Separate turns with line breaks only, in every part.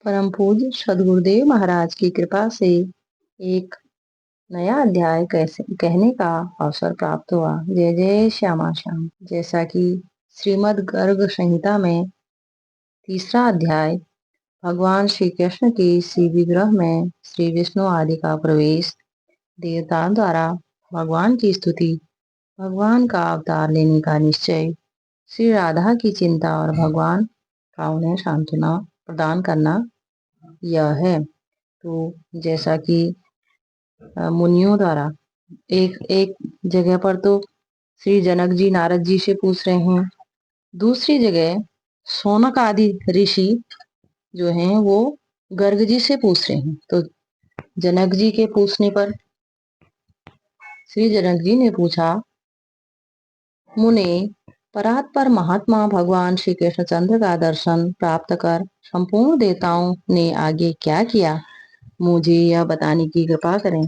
परम पूज्य सदगुरुदेव महाराज की कृपा से एक नया अध्याय कैसे कहने का अवसर प्राप्त हुआ। जय जय श्यामा श्याम। जैसा कि श्रीमद् गर्ग संहिता में तीसरा अध्याय भगवान श्री कृष्ण के श्री विग्रह में श्री विष्णु आदि का प्रवेश, देवताओं द्वारा भगवान की स्तुति, भगवान का अवतार लेने का निश्चय, श्री राधा की चिंता और भगवान का उन्हें सांत्वना प्रदान करना, यह है। तो जैसा कि मुनियों द्वारा एक एक जगह पर तो श्री जनक जी नारद जी से पूछ रहे हैं, दूसरी जगह शौनक आदि ऋषि जो हैं वो गर्ग जी से पूछ रहे हैं। तो जनक जी के पूछने पर श्री जनक जी ने पूछा, मुने परात्पर महात्मा भगवान श्री कृष्णचंद्र का दर्शन प्राप्त कर संपूर्ण देवताओं ने आगे क्या किया, मुझे यह बताने की कृपा करें।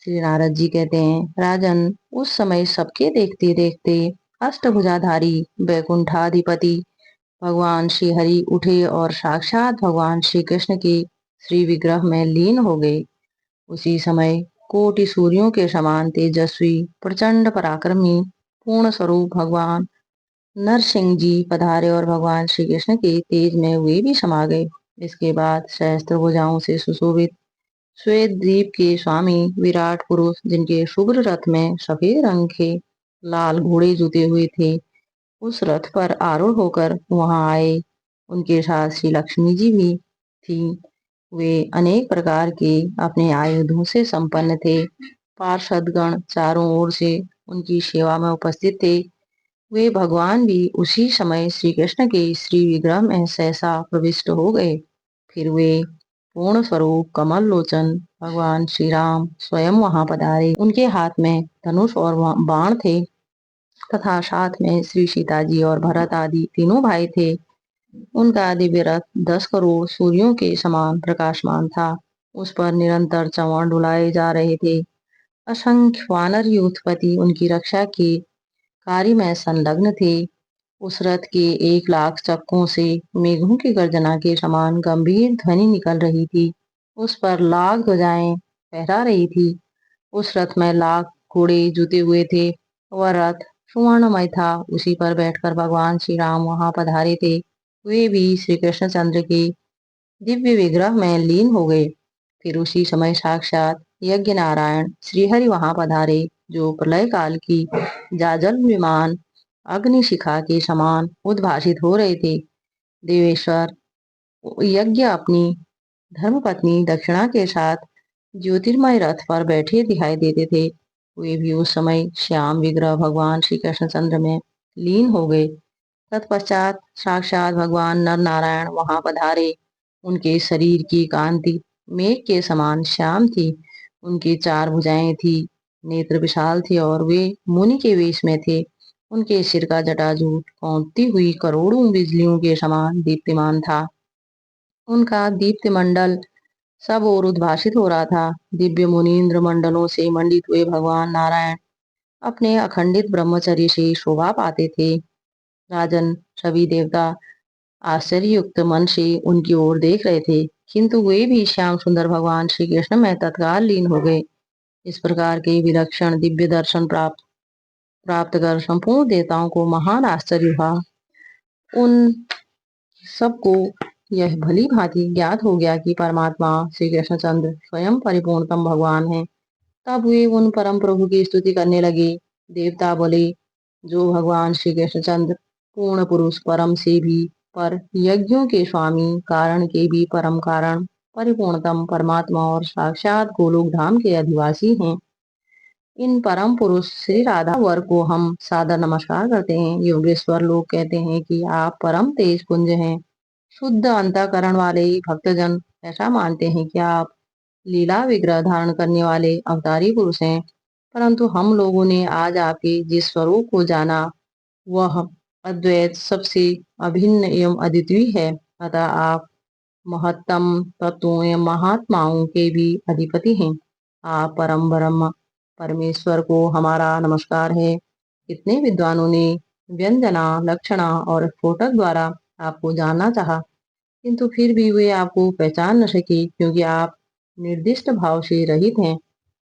श्री नारद जी कहते हैं, राजन, उस समय सबके देखते देखते अष्टभुजाधारी वैकुंठाधिपति भगवान श्री हरि उठे और साक्षात भगवान श्री कृष्ण के श्री विग्रह में लीन हो गए। उसी समय कोटि सूर्यों के समान तेजस्वी प्रचंड पराक्रमी पूर्ण स्वरूप भगवान नरसिंह जी पधारे और भगवान श्री कृष्ण के तेज में वे भी समा गए। इसके बाद सहस्त्र भुजाओं से सुशोभित श्वेत द्वीप के स्वामी विराट पुरुष, जिनके शुभ्र रथ में सफेद रंग के लाल घोड़े जुते हुए थे, उस रथ पर आरूढ़ होकर वहां आए। उनके साथ श्री लक्ष्मी जी भी थी। वे अनेक प्रकार के अपने आयुधों से संपन्न थे। पार्षदगण चारों ओर से उनकी सेवा में उपस्थित थे। वे भगवान भी उसी समय श्री कृष्ण के श्री विग्रह में सहसा प्रविष्ट हो गए। फिर वे पूर्ण स्वरूप कमल लोचन भगवान श्री राम स्वयं वहां पधारे। उनके हाथ में धनुष और बाण थे तथा साथ में श्री सीता जी और भरत आदि तीनों भाई थे। उनका दिव्य रथ 10 करोड़ सूर्यों के समान प्रकाशमान था। उस पर निरंतर चंवर डुलाए जा रहे थे। असंख्य वानर यूथपति उनकी रक्षा के कार्य में संलग्न थे। उस रथ के 1 लाख चक्कों से मेघों की गर्जना के समान गंभीर ध्वनि निकल रही थी। उस पर लाख ध्वजाएं फहरा रही थी। उस रथ में लाख घोड़े जुते हुए थे। वह रथ सुवर्णमय था। उसी पर बैठकर भगवान श्री राम वहां पधारे थे। वे भी श्री कृष्णचंद्र के दिव्य विग्रह में लीन हो गए। फिर उसी समय साक्षात यज्ञ नारायण श्रीहरि वहां पधारे, जो प्रलय काल की जाजल विमान अग्नि शिखा के समान उद्भासित हो रहे थे। देवेश्वर यज्ञ अपनी धर्मपत्नी दक्षिणा के साथ ज्योतिर्मय रथ पर बैठे दिखाई देते थे। वे भी उस समय श्याम विग्रह भगवान श्री कृष्णचंद्र में लीन हो गए। तत्पश्चात साक्षात भगवान नर नारायण वहां पधारे। उनके शरीर की कांति मेघ के समान श्याम थी। उनकी 4 भुजाएं थी, नेत्र विशाल थे और वे मुनि के वेश में थे। उनके सिर का जटाजूट कौंधती हुई करोड़ों बिजलियों के समान दीप्तिमान था। उनका दीप्ति मंडल सब ओर उद्भासित हो रहा था। दिव्य मुनीन्द्र मंडलों से मंडित हुए भगवान नारायण अपने अखंडित ब्रह्मचर्य से शोभा पाते थे। राजन, सभी देवता आश्चर्ययुक्त मन से उनकी ओर देख रहे थे, किंतु वे भी श्याम सुंदर भगवान श्री कृष्ण में तत्काल लीन हो गए। इस प्रकार के विलक्षण दिव्य दर्शन प्राप्त प्राप्त कर संपूर्ण देवताओं को महान आश्चर्य हुआ। उन सबको यह भली भांति ज्ञात हो गया कि परमात्मा श्री कृष्णचंद्र स्वयं परिपूर्णतम भगवान है। तब वे उन परम प्रभु की स्तुति करने लगे। देवता बोले, जो भगवान श्री कृष्णचंद्र पूर्ण पुरुष, परम से भी पर, यज्ञों के स्वामी, कारण के भी परम कारण, परिपूर्णतम परमात्मा और साक्षात गोलोक धाम के अधिवासी हैं। इन परम पुरुष श्री राधा वर को हम सादर नमस्कार करते हैं। योगेश्वर लोग कहते हैं कि आप परम तेज पुंज हैं। शुद्ध अंतःकरण वाले भक्तजन ऐसा मानते हैं कि आप लीला विग्रह धारण करने वाले अवतारी पुरुष हैं। परंतु हम लोगों ने आज आपके जिस स्वरूप को जाना, वह अद्वैत सबसे अभिन्न एवं अद्वितीय है। अतः आप महत्तम तत्वों एवं महात्माओं के भी अधिपति हैं। आप परम ब्रह्म परमेश्वर को हमारा नमस्कार है। कितने विद्वानों ने व्यंजना, लक्षणा और स्फोटक द्वारा आपको जानना चाहा, किंतु फिर भी वे आपको पहचान न सके, क्योंकि आप निर्दिष्ट भाव से रहित हैं।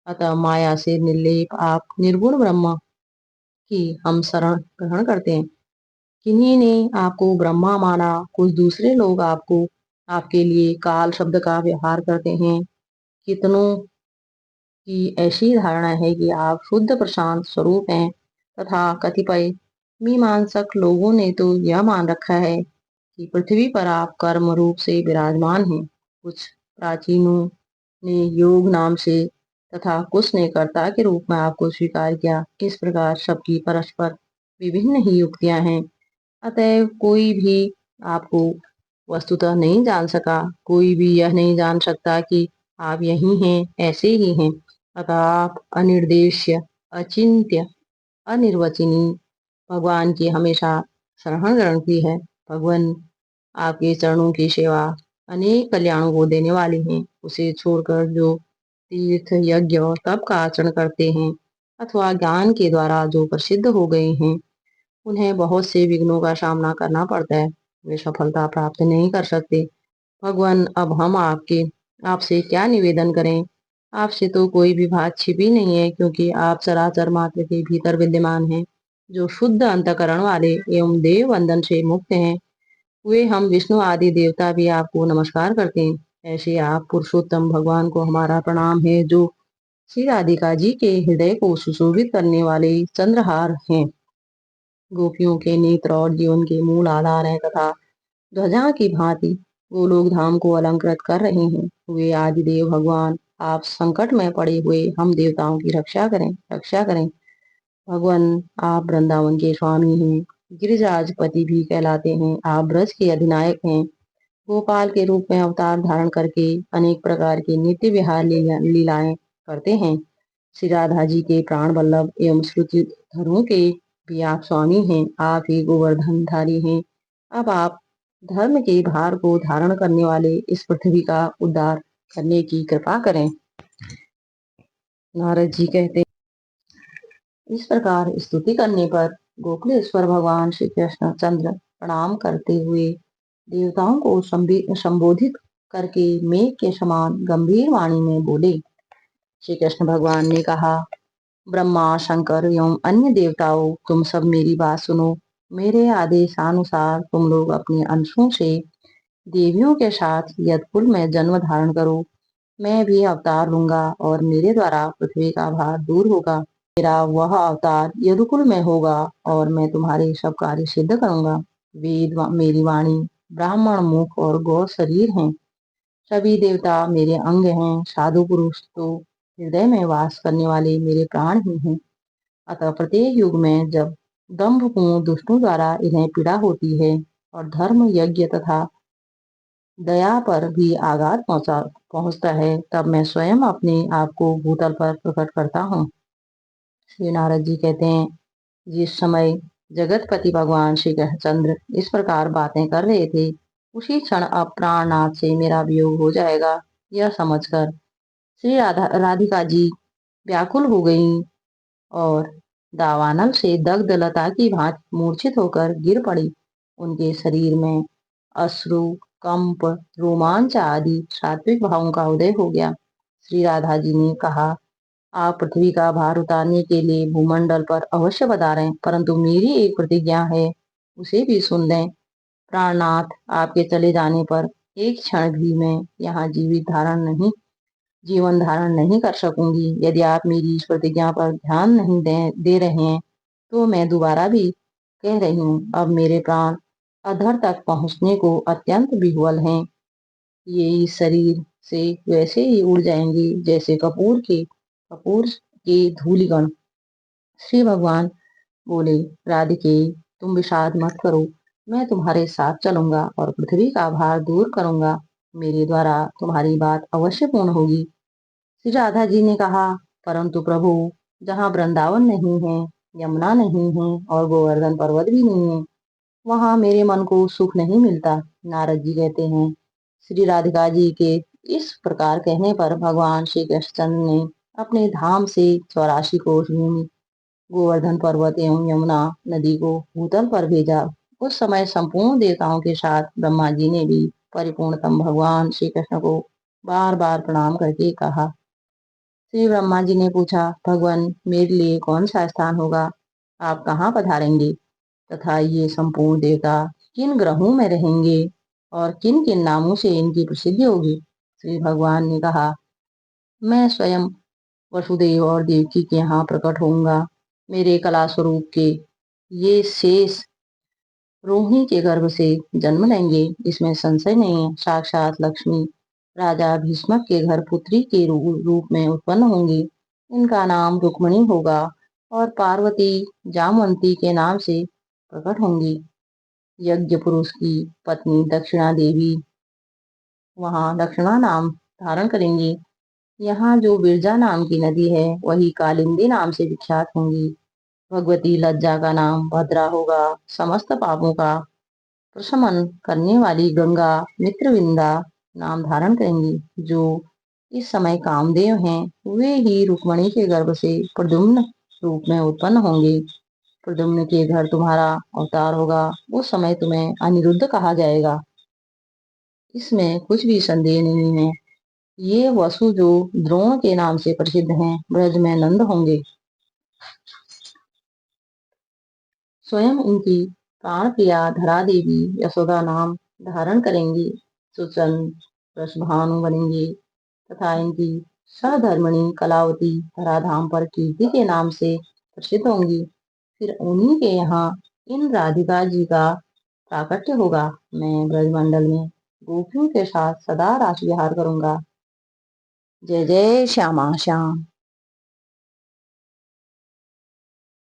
अतः माया से निर्लेप आप निर्गुण ब्रह्म की हम शरण ग्रहण करते हैं। किन्हीं ने आपको ब्रह्मा माना, कुछ दूसरे लोग आपको आपके लिए काल शब्द का व्यवहार करते हैं। कितनों की ऐसी धारणा है कि आप शुद्ध प्रशांत स्वरूप हैं, तथा कतिपय मीमांसक लोगों ने तो यह मान रखा है कि पृथ्वी पर आप कर्म रूप से विराजमान हैं। कुछ प्राचीनों ने योग नाम से तथा कुछ ने कर्ता के रूप में आपको स्वीकार किया। इस प्रकार सबकी परस्पर विभिन्न ही युक्तियां हैं। अतएव कोई भी आपको वस्तुतः नहीं जान सका, कोई भी यह नहीं जान सकता कि आप यही हैं, ऐसे ही हैं। अतः आप अनिर्देश्य, अचिंत्य, अनिर्वचनीय भगवान की हमेशा शरण ग्रहण की है। भगवान आपके चरणों की सेवा अनेक कल्याणों को देने वाली है। उसे छोड़कर जो तीर्थ यज्ञ और तप का आचरण करते हैं, अथवा ज्ञान के द्वारा जो प्रसिद्ध हो गए हैं, उन्हें बहुत से विघ्नों का सामना करना पड़ता है। वे सफलता प्राप्त नहीं कर सकते। भगवान, अब हम आपसे क्या निवेदन करें। आपसे तो कोई भी बात छिपी नहीं है, क्योंकि आप चराचर मात्र के भीतर विद्यमान हैं, जो शुद्ध अंतकरण वाले एवं देव बंधन से मुक्त हैं। वे हम विष्णु आदि देवता भी आपको नमस्कार करते हैं। ऐसे आप पुरुषोत्तम भगवान को हमारा प्रणाम है, जो श्री राधिका जी के हृदय को सुशोभित करने वाले चंद्रहार हैं, गोपियों के नेत्र और जीवन के मूल आधार हैं, तथा ध्वजा की भांति गोलोक धाम को अलंकृत कर रहे हैं। वे आदिदेव भगवान, आप संकट में पड़े हुए हम देवताओं की रक्षा करें, रक्षा करें। भगवान, आप वृंदावन के स्वामी हैं, गिरिजाजपति भी कहलाते हैं। आप ब्रज के अधिनायक हैं। गोपाल के रूप में अवतार धारण करके अनेक प्रकार के नित्य विहार लीलाएं करते हैं। श्री राधा जी के प्राण वल्लभ एवं श्रुतिधरों के भी आप स्वामी हैं। आप ही गोवर्धनधारी हैं। अब आप धर्म के भार को धारण करने वाले इस पृथ्वी का उद्धार करने की कृपा करें। नारद जी कहते हैं, इस प्रकार स्तुति करने पर गोकुलेश्वर भगवान श्री कृष्ण चंद्र प्रणाम करते हुए देवताओं को संबोधित करके मेघ के समान गंभीर वाणी में बोले। श्री कृष्ण भगवान ने कहा, ब्रह्मा, शंकर एवं अन्य देवताओं, तुम सब मेरी बात सुनो। मेरे आदेशानुसार तुम लोग अपने अंशों से देवियों के साथ यदकुल में जन्म धारण करो। मैं भी अवतार लूंगा और मेरे द्वारा पृथ्वी का भार दूर होगा। मेरा वह अवतार यदुकुल में होगा और मैं तुम्हारे सब कार्य सिद्ध करूंगा। मेरी वाणी ब्राह्मण मुख और गौ शरीर हैं। सभी देवता मेरे अंग हैं। साधु पुरुष तो हृदय में वास करने वाले मेरे प्राण ही हैं। अतः प्रत्येक युग में जब दंभपूर्ण दुष्टों द्वारा इन्हें पीड़ा होती है और धर्म यज्ञ तथा दया पर भी आघात पहुंचता है, तब मैं स्वयं अपने आप को भूतल पर प्रकट करता हूँ। श्री नारद जी कहते हैं, जिस समय जगतपति भगवान श्री कृष्णचंद्र इस प्रकार बातें कर रहे थे, उसी क्षण अब प्राणनाथ से मेरा वियोग हो जाएगा, यह समझकर श्री राधिका जी व्याकुल हो गईं और दावानल से दग्ध लता की भांति मूर्छित होकर गिर पड़ी। उनके शरीर में अश्रु, कंप, रोमांच आदि सात्विक भावों का उदय हो गया। श्री राधा जी ने कहा, आप पृथ्वी का भार उतारने के लिए भूमंडल पर अवश्य पधारें, परंतु मेरी एक प्रतिज्ञा है, उसे भी सुन लें। प्राणनाथ, आपके चले जाने पर एक क्षण भी मैं यहाँ जीवन धारण नहीं कर सकूंगी। यदि आप मेरी इस प्रतिज्ञा पर ध्यान नहीं दे रहे हैं, तो मैं दोबारा भी कह रही हूँ, अब मेरे प्राण अधर तक पहुँचने को अत्यंत विह्वल हैं। ये इस शरीर से वैसे ही उड़ जाएंगे जैसे कपूर के धूलिकण। श्री भगवान बोले, राधिके, तुम विषाद मत करो। मैं तुम्हारे साथ चलूंगा और पृथ्वी का भार दूर करूंगा। मेरे द्वारा तुम्हारी बात अवश्य पूर्ण होगी। श्री राधा जी ने कहा, परंतु प्रभु, जहाँ वृंदावन नहीं है, यमुना नहीं है और गोवर्धन पर्वत भी नहीं है, वहां मेरे मन को सुख नहीं मिलता। नारद जी कहते हैं, श्री राधिका जी के इस प्रकार कहने पर भगवान श्री कृष्णचंद्र ने अपने धाम से 84 कोस भूमि, गोवर्धन पर्वत एवं यमुना नदी को भूतल पर भेजा। उस समय संपूर्ण देवताओं के साथ ब्रह्मा जी ने भी परिपूर्णतम भगवान श्री कृष्ण को बार बार प्रणाम करके कहा। श्री ब्रह्मा जी ने पूछा, भगवान मेरे लिए कौन सा स्थान होगा, आप कहाँ पधारेंगे तथा ये संपूर्ण देवता किन ग्रहों में रहेंगे और किन किन नामों से इनकी प्रसिद्धि होगी। श्री भगवान ने कहा, मैं स्वयं वसुदेव और देवकी के यहाँ प्रकट होऊंगा। मेरे कला स्वरूप के ये शेष रोहिणी के गर्भ से जन्म लेंगे, इसमें संशय नहीं है। साक्षात लक्ष्मी राजा भीष्मक के घर पुत्री के रूप में उत्पन्न होंगी। इनका नाम रुक्मणी होगा और पार्वती जामवंती के नाम से प्रकट होंगी। यज्ञ पुरुष की पत्नी दक्षिणा देवी वहां दक्षिणा नाम धारण करेंगी। यहाँ जो बिरजा नाम की नदी है वही कालिंदी नाम से विख्यात होंगी। भगवती लज्जा का नाम भद्रा होगा। समस्त पापों का प्रशमन करने वाली गंगा मित्रविंदा नाम धारण करेंगी। जो इस समय कामदेव हैं वे ही रुक्मणी के गर्भ से प्रद्युम्न रूप में उत्पन्न होंगे। प्रद्युम्न के घर तुम्हारा अवतार होगा। उस समय तुम्हें अनिरुद्ध कहा जाएगा, इसमें कुछ भी संदेह नहीं है। ये वसु जो द्रोण के नाम से प्रसिद्ध हैं ब्रज में नंद होंगे। स्वयं इनकी प्राण प्रिया धरा देवी यशोदा नाम धारण करेंगी। सुचंद वृषभानु बनेंगे तथा इनकी सहधर्मिणी कलावती धराधाम पर कीर्ति के नाम से प्रसिद्ध होंगी। फिर उन्हीं के यहाँ इन राधिका जी का प्राकट्य होगा। मैं ब्रजमंडल में गोपियों के साथ सदा रास विहार करूंगा। जय जय श्यामा श्याम।